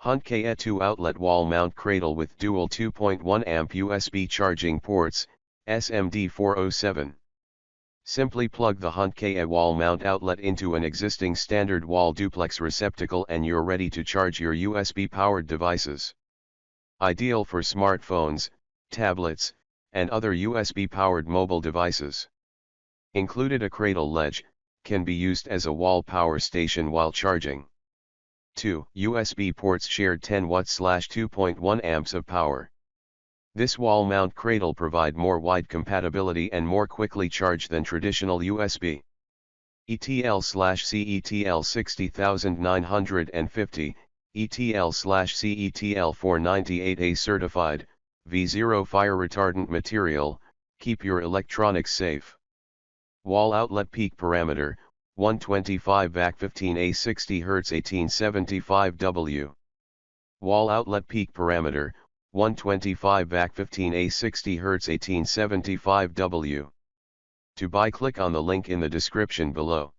Huntkey 2-outlet wall mount cradle with dual 2.1 amp USB charging ports, SMD 407. Simply plug the Huntkey wall mount outlet into an existing standard wall duplex receptacle and you're ready to charge your USB powered devices. Ideal for smartphones, tablets, and other USB powered mobile devices. Included a cradle ledge, can be used as a wall power station while charging. 2 USB ports shared 10 watts/2.1 amps of power. This wall mount cradle provide more wide compatibility and more quickly charge than traditional USB. ETL/CETL 60950, ETL/CETL 498A certified, V0 fire retardant material, keep your electronics safe. Wall outlet peak parameter, 125 VAC 15A 60 Hz 1875 W. Wall outlet peak parameter, 125 VAC 15A 60 Hz 1875 W. To buy, click on the link in the description below.